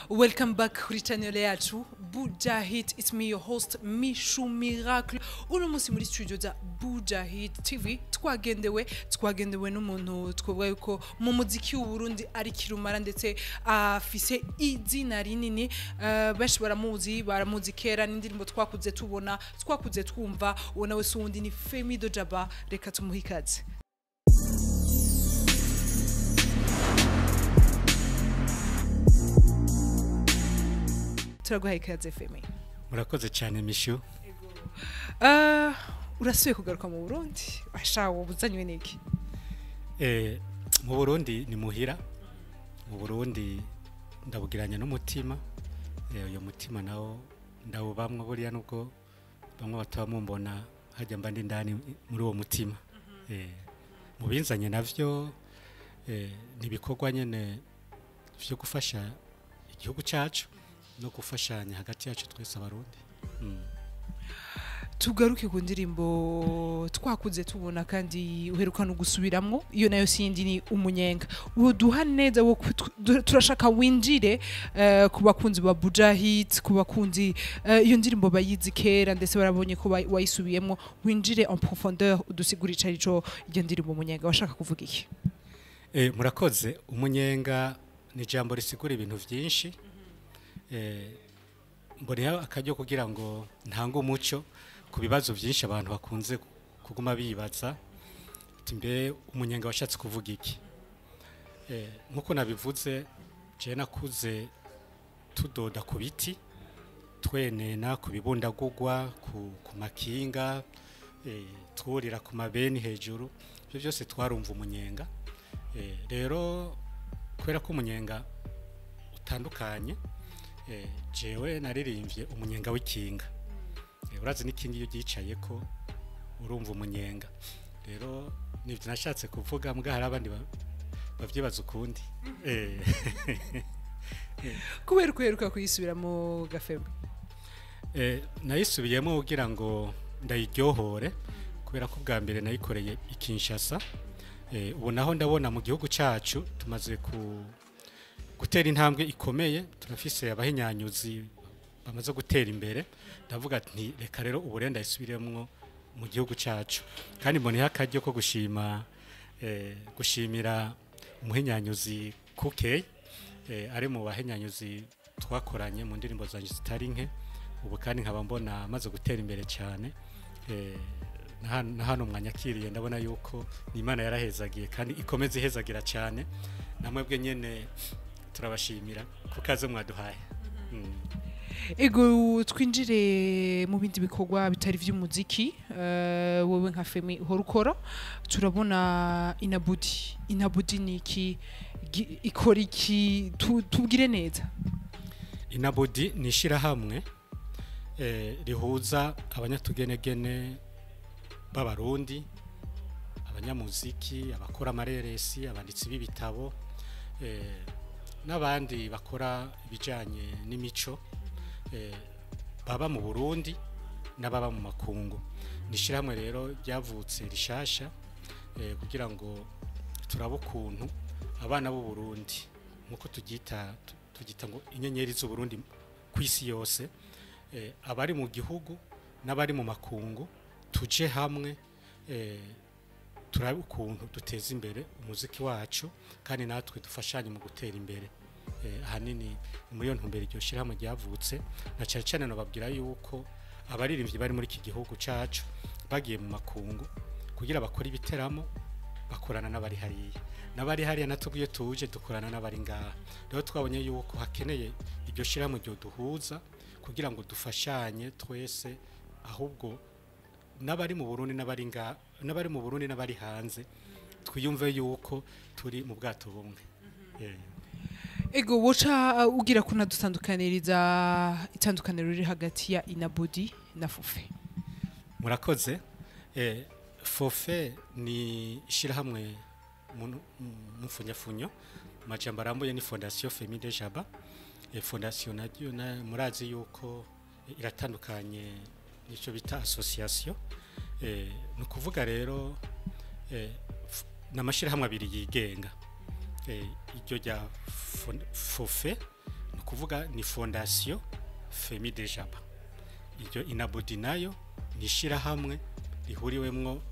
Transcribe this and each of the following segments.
Welcome back kuri channel yacu Buja Hit. It's me your host Mishu Miracle. Uno musi muri studio za Buja Hit TV twagendewe n'umuntu twovuga yuko mu muziki w'u Burundi ari kirumara ndetse afise izina rinini. Benshi baramuzi kera n'indirimbo twakuze tubona twakuze twumva. Uwo nawe sundi ni Femi Dojaba, reka tumuhikaze. Turaguhaye ikaze Femi. Murakoze cyane Mishu. Urasuye kugaruka mu Burundi, ashawo buzanywe niki? Mu Burundi ni muhira. Mu Burundi ndabugiranya n'umutima. Uyo mutima nawo ndawubamwe buriya nubwo bamwe batamumbona hajya mbandi ndani muri uwo mutima. Mu binzanye navyo nibikorwa nyene byo gufasha igihugu cyacu no gufashanya hagati yacu twese abarundi. Tugaruke ku ndirimbo twakuze tubona kandi uheruka no gusubiramwo, iyo nayo sindi ni umunyenga. Uduha neza wo turashaka winjire ku bakunzi ba Buja Hit, ku bakunzi iyo ndirimbo bayizi kera ndetse barabonye ko wayisubiyemo, winjire en profondeur udusigurira ico iyo ndirimbo umunyenga washaka kuvuga iki? Murakoze. Umunyenga ni jambo risigura ibintu byinshi. Mbonera akajyo kugira ngo ntango umuco ku bibazo byinshi abantu bakunze kuguma bibaza timbe umunyenga washatse kuvuga iki. Nkuko nabivuze je nakuze tudoda ku biti twenena ku bibundagugwa ku makinga twurira ku mabeni hejuru, byo byose twarumva umunyenga. Rero kwera ko umunyenga utandukanye, jewe naririmbye umunyenga w'ikinga. Urazi n'ikingi iyo gicaye ko urumva umunyenga. Rero nivyo nashatse kuvuga, mbwa hari abandi bavyibaza ukundi. Kubera kweruka kuyisubira mu Gafembe? Nayisubiyemo kugira ngo ndayiryohore, kubera ko bwa mbere nayikoreye ikinshasa. Ubu naho ndabona mu gihugu cyacu tumaze gutera intambwe ikomeye, turafise abahinyanyuzi bamaze gutera imbere. Ndavuga nti reka rero uburenda isubiremwo mu gihugu cyacu, kandi mbone hakajyo ko gushimira umuhinyanyuzi Kuke, ari mu bahinyanyuzi twakoranye mu ndirimbo zanje zitari nke. Ubu kandi nkaba mbona amaze gutera imbere cyane. Na hano mwanyakiriye ndabona yuko n'Imana yarahezagiye kandi ikomeze ihezagira cyane. Namwebwe nyene turabashimira kukaze mwaduhaye. Ego twinjire mu bindi bikorwa bitari vy'umuziki. Wowe nka Femi horukora turabona Inabudi niki ikora iki? Tubwire neza. Inabudi ni shirahamwe rihuza abanyatugenegene b'abarundi, abanyamuziki, abakora amareresi, abanditsi b'ibitabo, n'abandi bakora ibijanye n'imico, baba mu Burundi n'ababa mu makungu. Nishirahamwe rero ryavutse rishasha kugira ngo turabo kuntu abana b'u Burundi, nkuko tugita ngo inyenyeri z'u Burundi ku isi yose, abari mu gihugu n'abari mu makungu tuje hamwe, turabe ukuntu duteza imbere umuziki wacu kandi natwe dufashanye mu gutera imbere. Ahanini muri yo ntumbere iryo shirahamwe ryavutse, na cyane nababwira yuko abaririmbyi bari muri iki gihugu cyacu bagiye mu makungu kugira bakora ibiteramo, bakorana n'abari hariya natubwiye tuje dukorana n'abari ngaha. Rero twabonye yuko hakeneye iryo shirahamwe ryo duhuza kugira ngo dufashanye twese, ahubwo n'abari mu Burundi n'abari mu Burundi n'abari hanze twiyumve yuko turi mu bwato bumwe. Ego woca ugira kuna dutandukaniriza itandukaniro riri hagati ya Inabudi na Fofe? Murakoze. Fofe ni shirahamwe mufunyafunyo majambo arambuye ni Fondation Femi Dojaba. Fondation nayo murazi yuko iratandukanye nico bita association. Nukuvuga rero n'amashirahamwe abiri yigenga. Iryo rya Fofe kuvuga ni fondation Femi de Jaba. Iryo Inabudi nayo nishira hamwe rihuriwemwo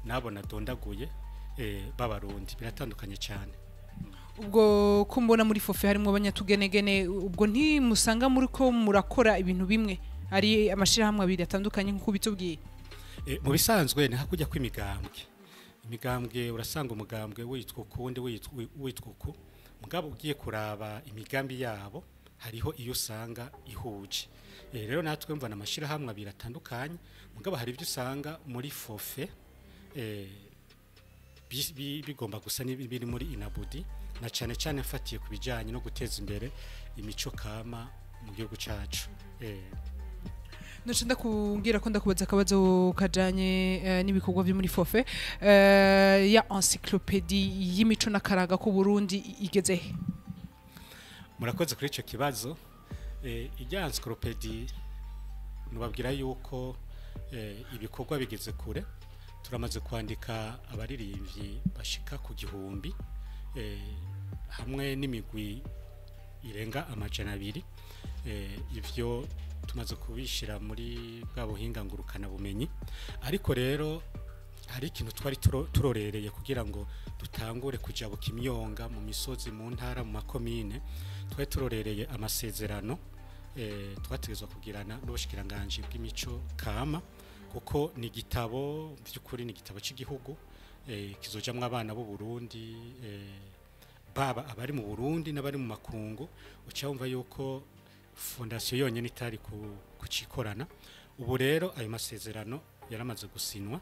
nabo nadondaguye b'abarundi biratandukanye cyane. Ubwo kumbona muri fofe harimo abanyatugenegene ubwo ntimusanga muri ko murakora ibintu bimwe ari amashirahamwe abiri atandukanye nkuko bitubwiye. Mu bisanzwe ni hakujya imigambwe urasanga umugambwe witwa ukundi witwa uku mugabo ugiye kuraba imigambi yabo hariho iyo usanga ihuje. Rero natwe mvana amashirahamwe abiri atandukanye mugabo hari ibyo usanga muri fofe bigomba gusa n'ibiri muri Inabudi na cyane cyane mfatiye ku bijyanye no guteza imbere imico kama mu gihugu cyacu. Nashanda kubwira ko ndakubaza akabazo kajanye n'ibikorwa byo muri fofe ya encyclopédie y'imico n'akaraga ku Burundi igeze he? Murakoze kuri ico kibazo. Ijya encyclopédie nubabwira yuko ibikorwa bigeze kure. Turamaze kwandika abaririmbyi bashika ku gihumbi hamwe n'imigwi irenga amajana 2. Ivyo tumaze kubishira muri bwa buhinga ngurukana bumenyi, ariko rero hari ikintu twari turorereye kugira ngo dutangure kujabuka imyonga mu misozi mu ntara mu makomine. Twari turorereye amasezerano twategezwa kugirana n'ubushikiranganje bw'imico kama, kuko ni igitabo by'ukuri, ni igitabo cy'igihugu kizojamwe abana b'u Burundi, baba abari mu Burundi n'abari mu makungu. Ucawumva yuko fondation yonyene itari kucikorana. Ubu rero ayo masezerano yaramaze gusinwa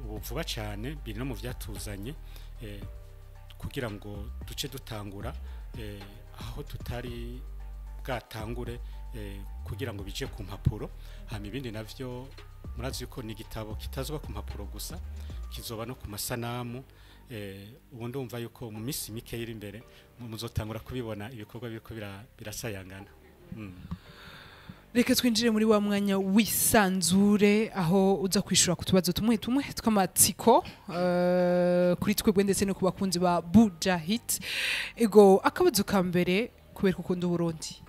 ubu vuba cyane, biri no mu vyatuzanye kugira ngo duce dutangura aho tutari bwatangure kugira ngo bije ku mpapuro. Hama ibindi navyo murazi yuko ni igitabo kitazwa ku mpapuro gusa, kizoba no ku masanamu. Ubu ndumva yuko mu misi mike iri imbere muzotangura kubibona ibikorwa biriko birasayangana. Reka twinjire muri wa mwanya wisanzure aho uza kwishura ku tubazo tumwe tw'amatsiko kuri twebwe ndetse no ku bakunzi ba Buja Hit. Ego akabazo ka mbere, kubera ukunda Burundi.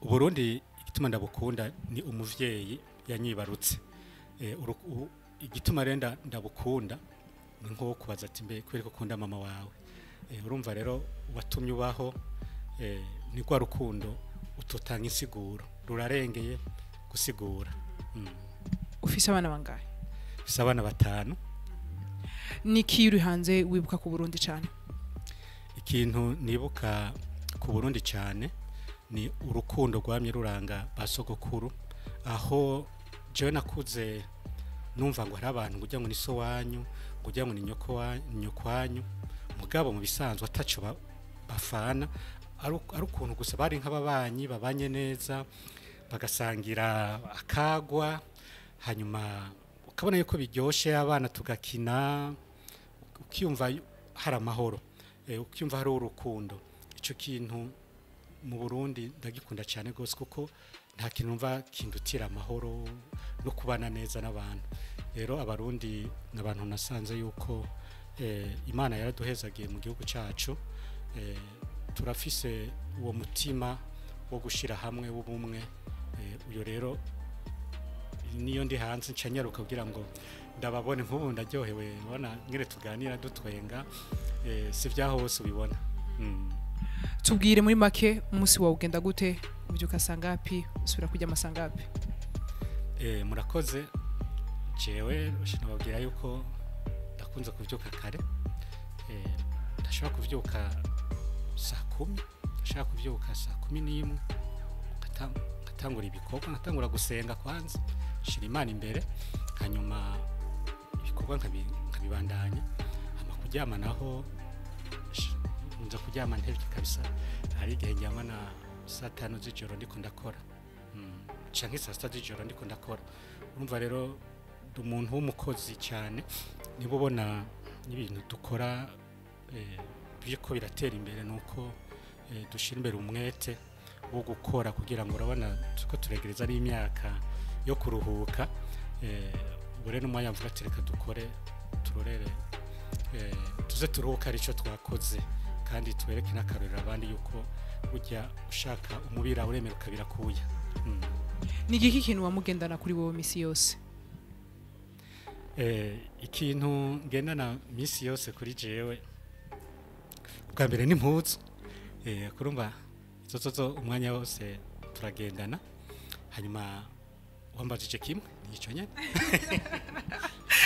Uburundi igituma ndabukunda ni umuvyeyi yanyibarutse. Igituma renda ndabukunda ni nko kubaza ati mbe kubera ukunda mama wawe. Urumva rero watumye ubaho, ni kwa rukundo utotanga insiguro, rurarengeye gusigura. Ufise abana bangahe? Ufise abana 5. Niki uri hanze wibuka ku Burundi cyane? Ikintu nibuka ku Burundi cyane ni urukundo rwamye ruranga basogokuru, aho jewe nakuze numva ngo hari abantu ngujya ngo ni so wanyu, ngujya ngo ni nyokwanyu, mugabo mu bisanzwe ataco bafana, ari ukuntu gusa bari nk'ababanyi babanye neza, bagasangira akagwa, hanyuma ukabona yuko biryoshe, abana tugakina, ukiyumva hari amahoro, ukiyumva hari urukundo. Ico kintu mu Burundi ndagikunda cyane gose, kuko nta kintu numva kindutira amahoro no kubana neza n'abantu. Rero abarundi n'abantu nasanze yuko Imana yaraduhezagiye mu gihugu cyacu, turafise uwo mutima wo gushira hamwe w'ubumwe. Uyo rero niyo ndi hanze ncanyaruka kugira ngo ndababone nk'ubu ndaryohewe, ubona ngire tuganira dutwenga, si vyaho hose ubibona. Tubwire muri make umunsi wawe ugenda gute? Ubyuka sangapi? Usubira kujya amasangapi? Murakoze. Jewe nababwira yuko ndakunze kuvyuka kare. Ndashobora kuvyuka saa 10, ndashobora kuvyuka saa 11, ngatangura ibikorwa, ngatangura gusenga kwanza, shira Imana imbere, hanyuma ibikorwa nkabibandanya. Hama kuryama naho nza kuryama ntevye kabisa, hari igihe njyama na saa 5 z'ijoro ndiko ndakora, canke saa 6 z'ijoro ndiko ndakora. Urumva rero umuntu w'umukozi cyane, nibo ubona ibintu dukora biko biratera imbere, nuko dushira imbere umwete wo gukora kugira ngo urabona tuko turegereza ari imyaka yo kuruhuka. Ubu rero umwanya mvuga ati reka dukore, turorere, tuze turuhuka arico twakoze, kandi twereke n'akarorero abandi yuko burya ushaka umubira uremera ukabira kuya. ni igiki kintu wamugendana kuri wowe misi yose? Ikintu ngendana misi yose kuri jewe bwa mbere ni impuzu, kurumva zo umwanya wose turagendana. Hanyuma wambajije kimwe nico nyene.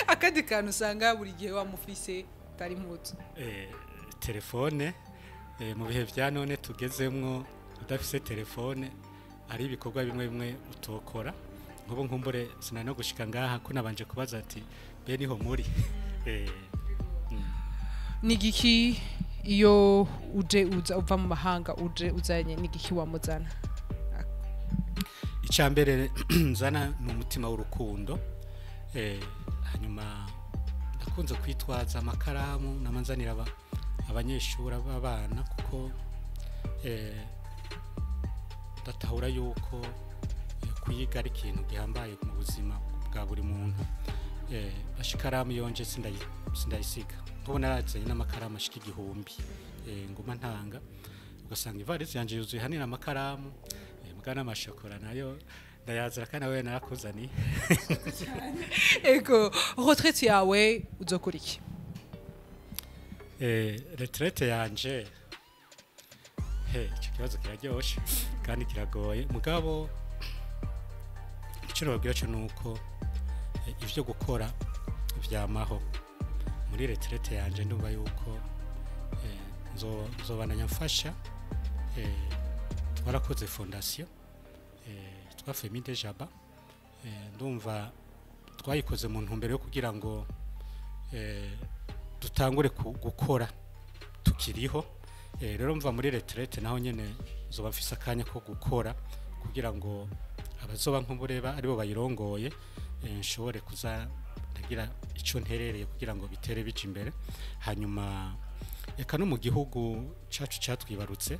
Akandi kantu usanga buri gihe wamufise tari impuzu? Telefone, mu bihe vya none tugezemwo udafise telefone ari ibikorwa bimwe bimwe utokora. Nk'ubu nkumbure sinari no gushika ngaha ko nabanje kubaza ati be niho muri. Ni igiki iyo uva mu mahanga uzanye ni igiki wamuzana? Icambere nzana ni umutima w'urukundo. Hanyuma ndakunze kwitwaza amakaramu namanzanira abanyeshuri b'abana kuko ndatahura yuko kuyiga ari ikintu gihambaye mu buzima bwa buri muntu. Ashikaramu yonje sindayisiga nk'ubu narazanye n'amakaramu ashika 1000 nguma ntanga, ugasanga ivarisi yanje yuzuye hanira amakaramu mbwa n'amashokora nayo ndayazira kandi nawe narakuzaniye. Ego, retraite yawe uzokora iki? Retraite yanje icyo kibazo kiraryoshe kandi kiragoye, mugabo icyo nababwira cyo nuko ivyo gukora vyamaho. Muri retraite yanje ndumva yuko nzobananya mfasha. Twarakoze fondation twa Famille de Jaba, ndumva twayikoze mu ntumbero yo kugira ngo dutangure gukora tukiriho. Rero mva muri retraite naho nyene zoba mfise akanya ko gukora kugira ngo abazoba nkumbureba aribo bayirongoye nshobore kuza ndagira ico nterereye kugira ngo bitere bije imbere. Hanyuma eka no mu gihugu cacu catwibarutse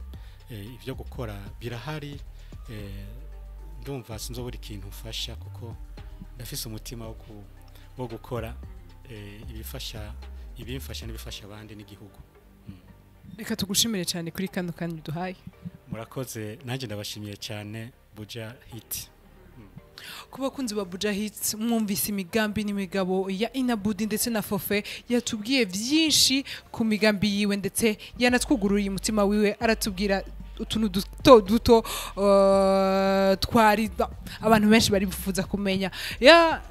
ivyo gukora birahari. Ndumva sinzobura ikintu mfasha kuko ndafise umutima wo gukora ibimfasha n'ibifasha abandi n'igihugu. Reka tugushimire cyane kuri kano kandi duhaye. Murakoze, nanjye ndabashimiye cyane Buja Hit. Kuba kunzi ba Buja Hit mwumvise imigambi n'imigabo ya Inabudi ndetse na Fofe, yatubwiye byinshi ku migambi yiwe ndetse yanatwugururiye umutima wiwe, aratubwira utuntu duto twari abantu benshi bari bifuza kumenya.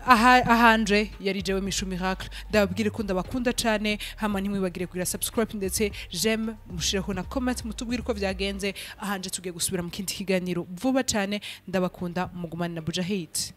Ahanje yari jewe Mishu Miracle, ndababwire ko ndabakunda cyane. Hama ntimwibagire kugira subscribe ndetse j'aime, mushireho na comment mutubwire uko byagenze. Ahanje tugiye gusubira mu kindi kiganiro vuba cyane. Ndabakunda, mugumane na Buja Hit.